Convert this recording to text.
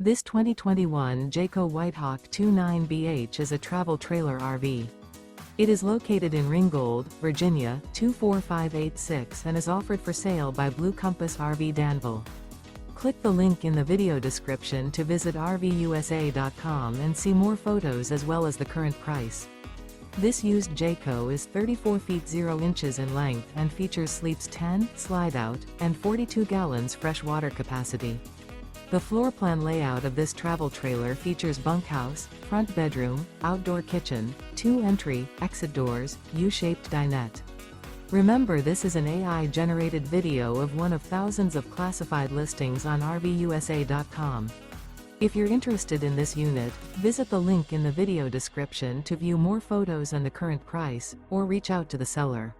This 2021 Jayco White Hawk 29BH is a travel trailer RV. It is located in Ringgold, Virginia, 24586 and is offered for sale by Blue Compass RV Danville. Click the link in the video description to visit RVUSA.com and see more photos as well as the current price. This used Jayco is 34 feet 0 inches in length and features sleeps 10, Slideout, and 42 gallons fresh water capacity. The floor plan layout of this travel trailer features bunkhouse, front bedroom, outdoor kitchen, 2 entry, exit doors, U-shaped dinette. Remember, this is an AI-generated video of one of thousands of classified listings on RVUSA.com. If you're interested in this unit, visit the link in the video description to view more photos and the current price, or reach out to the seller.